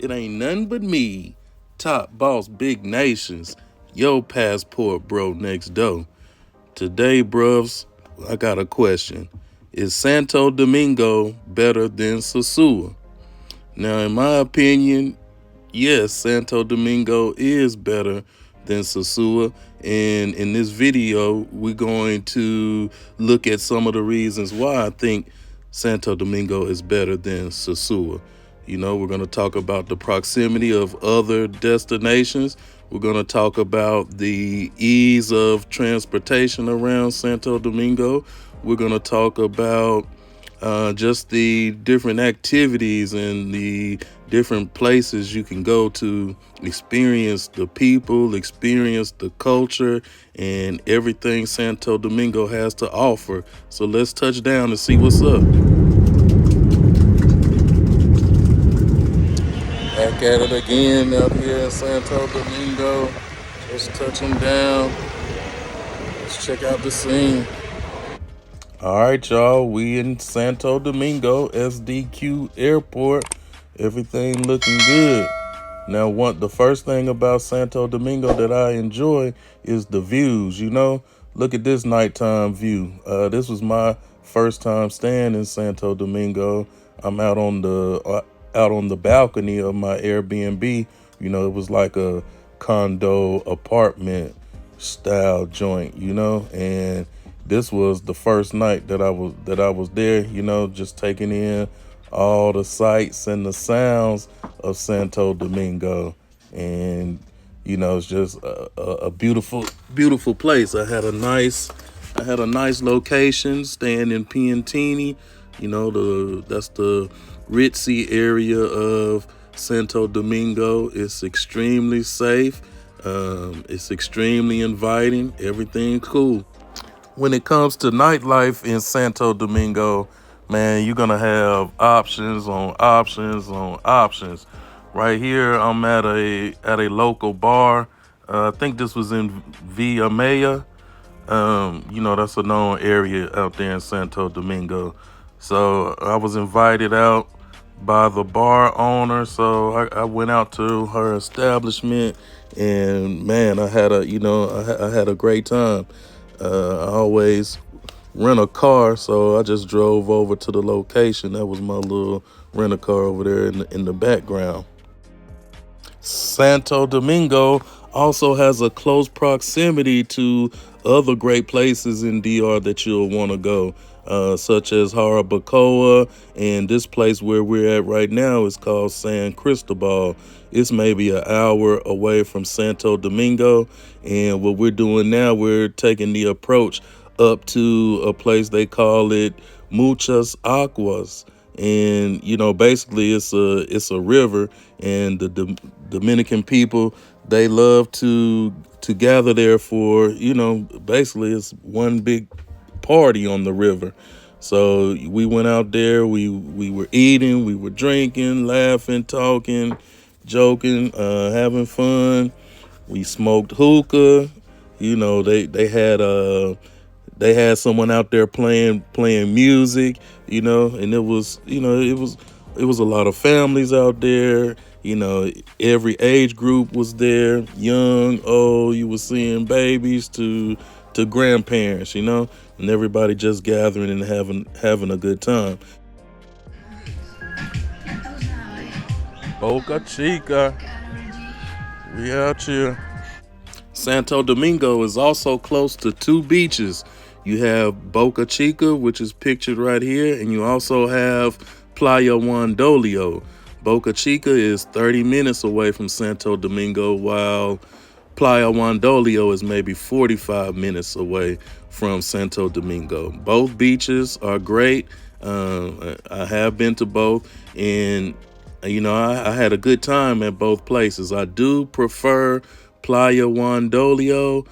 It ain't nothing but me, top boss, big nations, yo passport bro next door. Today, bruvs, I got a question. Is Santo Domingo better than Sosua? Now, in my opinion, yes, Santo Domingo is better than Sosua. And in this video, we're going to look at some of the reasons why I think Santo Domingo is better than Sosua. You know, we're going to talk about the proximity of other destinations. We're going to talk about the ease of transportation around Santo Domingo. We're going to talk about just the different activities and the different places you can go to experience the people, experience the culture, and everything Santo Domingo has to offer. So let's touch down and see what's up. Back at it again out here in Santo Domingo. Just touching down. Let's check out the scene. All right, y'all. We in Santo Domingo, SDQ Airport. Everything looking good. Now, the first thing about Santo Domingo that I enjoy is the views. You know, look at this nighttime view. This was my first time staying in Santo Domingo. I'm out on the balcony of my Airbnb. You know, it was like a condo apartment style joint. You know, and this was the first night that I was there. You know, just taking in all the sights and the sounds of Santo Domingo, and you know, it's just a beautiful place. I had a nice location staying in Piantini. You know, that's the ritzy area of Santo Domingo. It's extremely safe. It's extremely inviting. Everything cool. When it comes to nightlife in Santo Domingo, man, you're gonna have options on options on options. Right here, I'm at a local bar. I think this was in Villa Maya. You know, that's a known area out there in Santo Domingo. So I was invited out by the bar owner. So I went out to her establishment, and man, I had a great time. I always rent a car, so I just drove over to the location. That was my little rent a car over there in the background. Santo Domingo also has a close proximity to other great places in DR that you'll want to go, such as Jarabacoa, and this place where we're at right now is called San Cristobal. It's maybe an hour away from Santo Domingo, and what we're doing now, we're taking the approach up to a place they call it Muchas Aguas. And you know, basically it's a river, and the Dominican people, they love to gather there for, you know, basically it's one big party on the river. So we went out there, we were eating, we were drinking, laughing, talking, joking, having fun. We smoked hookah. You know, they had someone out there playing music, you know, and it was a lot of families out there. You know, every age group was there, young, old. You were seeing babies to grandparents, you know, and everybody just gathering and having a good time. Boca Chica, we out here. Santo Domingo is also close to two beaches. You have Boca Chica, which is pictured right here, and you also have Playa Wandolio. Boca Chica is 30 minutes away from Santo Domingo, while Playa Wandolio is maybe 45 minutes away from Santo Domingo. Both beaches are great. I have been to both, and you know, I had a good time at both places. I do prefer Playa Wandolio,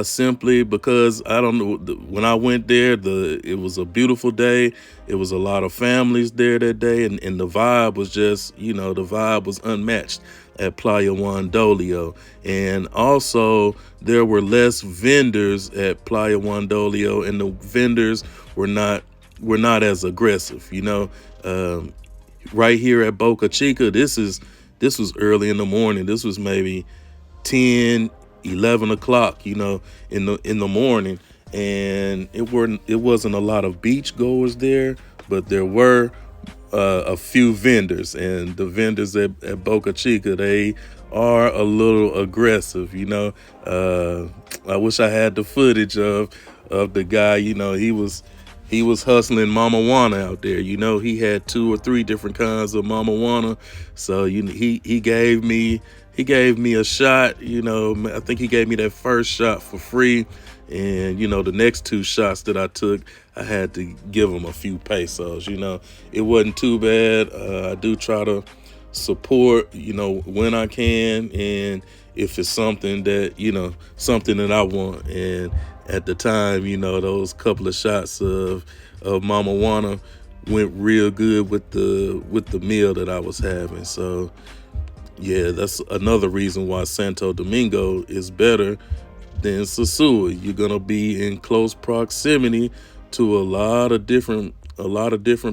simply because I don't know, when I went there, it was a beautiful day. It was a lot of families there that day, and the vibe was just, you know, the vibe was unmatched at Playa Wandolio. And also there were less vendors at Playa Wandolio, and the vendors were not as aggressive, you know. Right here at Boca Chica, this is this was early in the morning. This was maybe 10, 11 o'clock, in the morning. And it wasn't a lot of beach goers there, but there were a few vendors, and the vendors at Boca Chica, they are a little aggressive. I wish I had the footage of the guy. He was hustling Mama Juana out there. He had two or three different kinds of Mama Juana. So he gave me a shot. I think he gave me that first shot for free. And the next two shots that I took, I had to give him a few pesos. It wasn't too bad. I do try to support, when I can, and if it's something that I want. And at the time, those couple of shots of Mama Juana went real good with the meal that I was having. So yeah, that's another reason why Santo Domingo is better than Sosua. You're gonna be in close proximity to a lot of different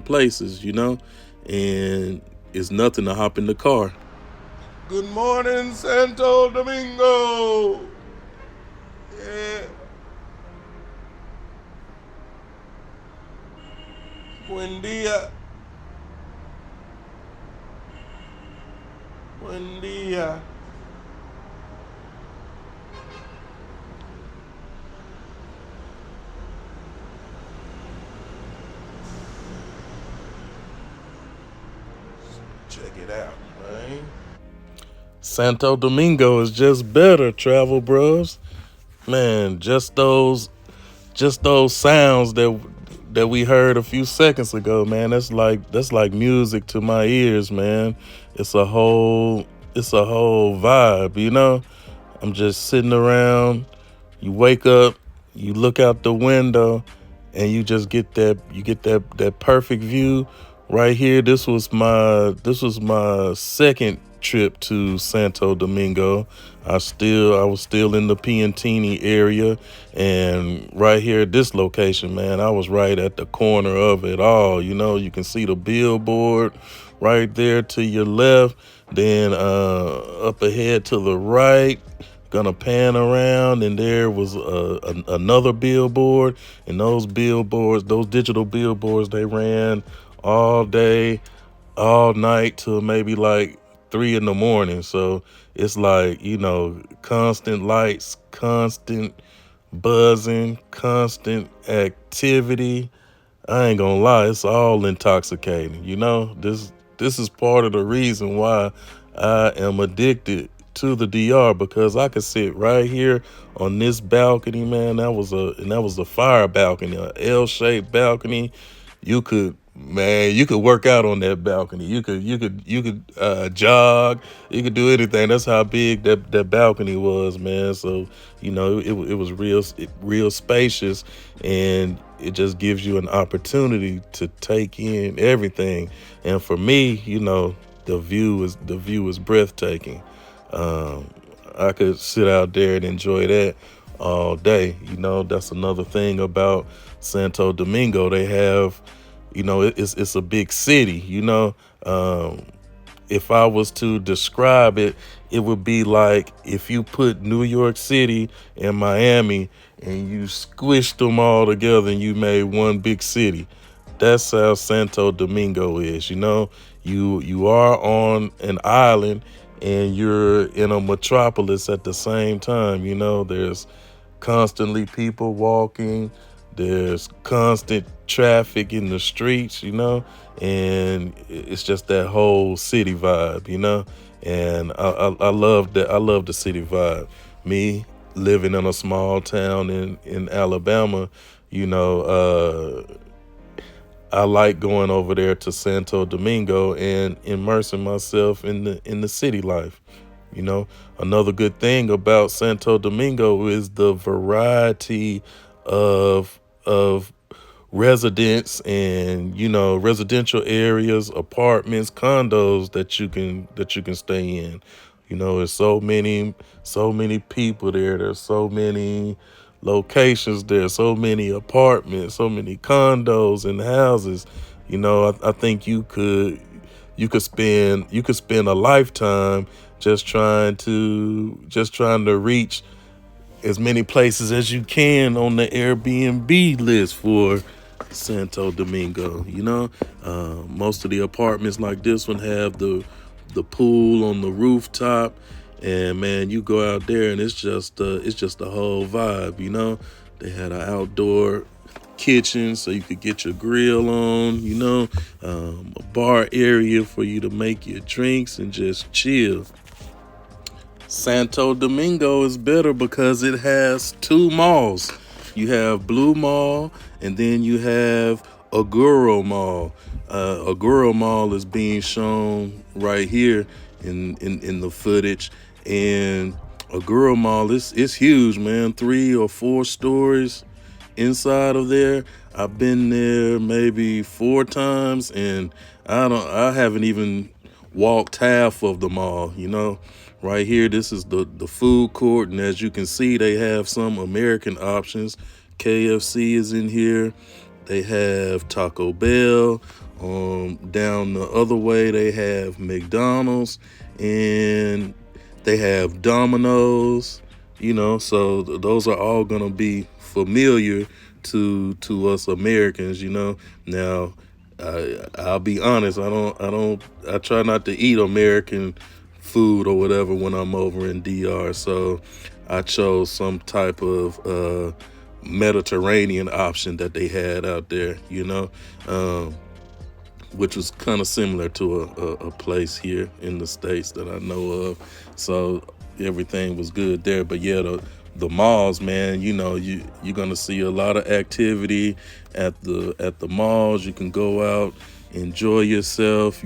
places, and it's nothing to hop in the car. Good morning, Santo Domingo. Yeah. Buen dia. Buen dia. Check it out, man. Santo Domingo is just better, travel bros. Man, just those sounds that we heard a few seconds ago, man. That's like music to my ears, man. It's a whole vibe. I'm just sitting around. You wake up, you look out the window, and you get that perfect view right here. This was my second trip to Santo Domingo. I was still in the Piantini area, and right here at this location, man, I was right at the corner of it all. You can see the billboard right there to your left, then up ahead to the right. Gonna pan around, and there was another billboard, and those digital billboards, they ran all day, all night till maybe like 3 in the morning. So it's like, constant lights, constant buzzing, constant activity. I ain't gonna lie, it's all intoxicating. This is part of the reason why I am addicted to the DR, because I could sit right here on this balcony, man. That was a fire balcony, a L-shaped balcony. You could work out on that balcony. You could jog. You could do anything. That's how big that balcony was, man. So it was real spacious, and it just gives you an opportunity to take in everything. And for me, the view is breathtaking. Um, I could sit out there and enjoy that all day. That's another thing about Santo Domingo. They have, it's a big city. If I was to describe it, it would be like if you put New York City and Miami and you squished them all together and you made one big city. That's how Santo Domingo is. You are on an island and you're in a metropolis at the same time. There's constantly people walking. There's constant traffic in the streets, and it's just that whole city vibe. And I love that. I love the city vibe. Me living in a small town in Alabama, I like going over there to Santo Domingo and immersing myself in the city life. Another good thing about Santo Domingo is the variety of residents and residential areas, apartments, condos that you can stay in. There's so many people there. There's so many locations there, so many apartments, so many condos and houses. I think you could you could spend a lifetime just trying to reach as many places as you can on the Airbnb list for Santo Domingo. Most of the apartments like this one have the pool on the rooftop, and man, you go out there and it's just a whole vibe. They had an outdoor kitchen so you could get your grill on. A bar area for you to make your drinks and just chill. Santo Domingo is better because it has two malls. You have Blue Mall, and then you have Aguro Mall. Aguro Mall is being shown right here in the footage, and Aguro Mall is huge, man. 3 or 4 stories inside of there. I've been there maybe 4 times, and I haven't even walked half of the mall. Right here, this is the food court, and as you can see, they have some American options. KFC is in here. They have Taco Bell. Down the other way, they have McDonald's, and they have Domino's. So those are all gonna be familiar to us Americans. Now, I'll be honest. I try not to eat American food or whatever when I'm over in DR. So I chose some type of Mediterranean option that they had out there, which was kind of similar to a place here in the States that I know of. So everything was good there. But yeah, the malls, man, you're gonna see a lot of activity at the malls. You can go out, enjoy yourself,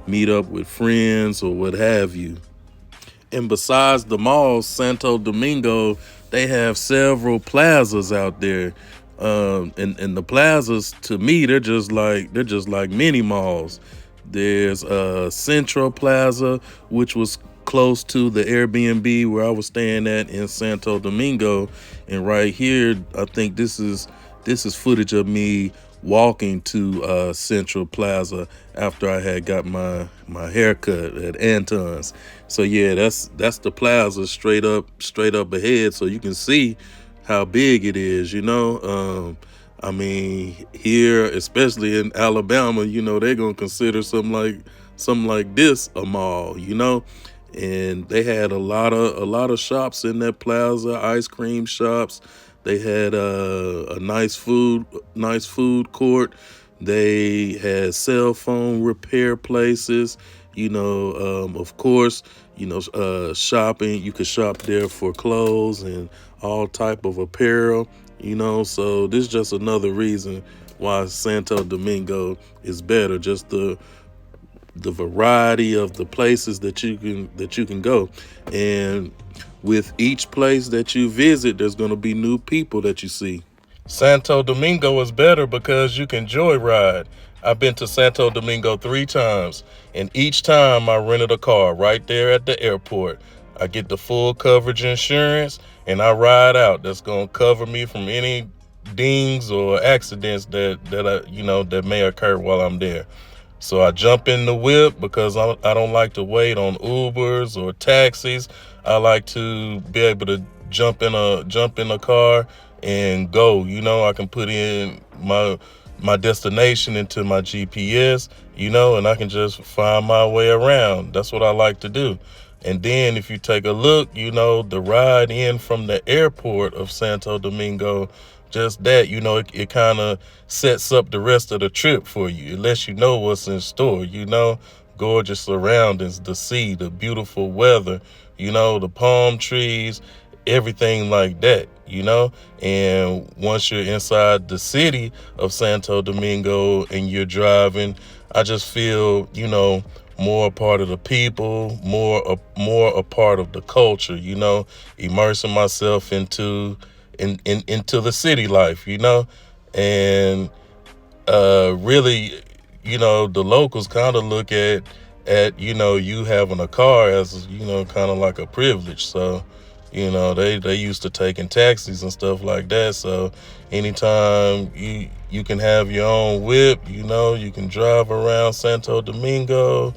meet up with friends or what have you. And besides the malls, Santo Domingo, they have several plazas out there. And the plazas, to me, they're just like mini malls. There's Central Plaza, which was close to the Airbnb where I was staying at in Santo Domingo. And right here, I think this is footage of me walking to Central Plaza after I had got my haircut at Anton's. So yeah, that's the plaza straight up ahead, so you can see how big it is. I mean, here, especially in Alabama, they're gonna consider something like this a mall. And they had a lot of shops in that plaza, ice cream shops. They had a nice food court. They had cell phone repair places. Of course, shopping. You could shop there for clothes and all type of apparel. So this is just another reason why Santo Domingo is better. Just the variety of the places that you can go, and with each place that you visit, there's going to be new people that you see. Santo Domingo is better because you can joyride. I've been to Santo Domingo 3 times, and each time I rented a car right there at the airport. I get the full coverage insurance, and I ride out. That's going to cover me from any dings or accidents that may occur while I'm there. So I jump in the whip because I don't like to wait on Ubers or taxis. I like to be able to jump in a car and go. I can put in my destination into my GPS, and I can just find my way around. That's what I like to do. And then if you take a look, the ride in from the airport of Santo Domingo, just that, it kind of sets up the rest of the trip for you. It lets you know what's in store, gorgeous surroundings, the sea, the beautiful weather, the palm trees, everything like that, And once you're inside the city of Santo Domingo and you're driving, I just feel, more a part of the people, more a part of the culture, immersing myself into the city life, and really, the locals kind of look at you having a car as kind of like a privilege. So You know, they used to taking taxis and stuff like that. So anytime you can have your own whip, you know, you can drive around Santo Domingo.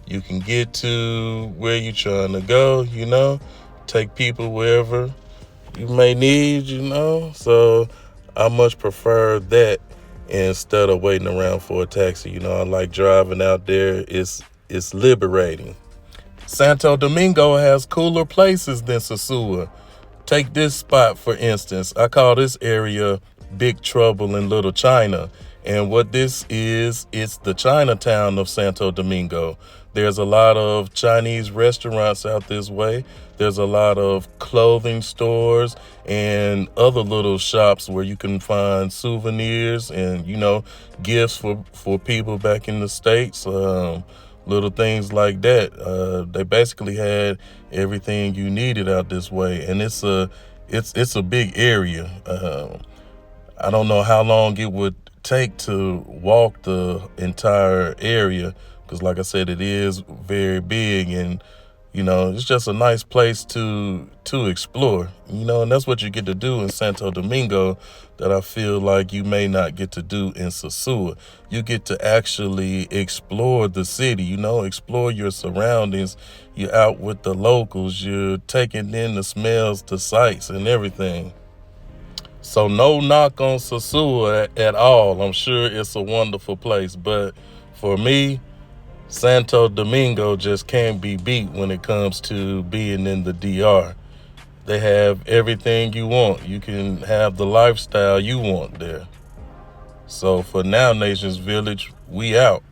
You can get to where you're trying to go, you know, take people wherever you may need, you know. So I much prefer that instead of waiting around for a taxi. You know, I like driving out there. It's liberating. Santo Domingo has cooler places than Sosua. Take this spot, for instance. I call this area Big Trouble in Little China. And what this is, it's the Chinatown of Santo Domingo. There's a lot of Chinese restaurants out this way. There's a lot of clothing stores and other little shops where you can find souvenirs and, you know, gifts for people back in the States. Little things like that. They basically had everything you needed out this way, and it's a big area. I don't know how long it would take to walk the entire area because, like I said, it is very big, and you know, it's just a nice place to explore, you know, and that's what you get to do in Santo Domingo that I feel like you may not get to do in Sosua. You get to actually explore the city, you know, explore your surroundings. You're out with the locals, you're taking in the smells, the sights, and everything. So no knock on Sosua at all. I'm sure it's a wonderful place, but for me, Santo Domingo just can't be beat when it comes to being in the DR. They have everything you want. You can have the lifestyle you want there. So for now, Nations Village, we out.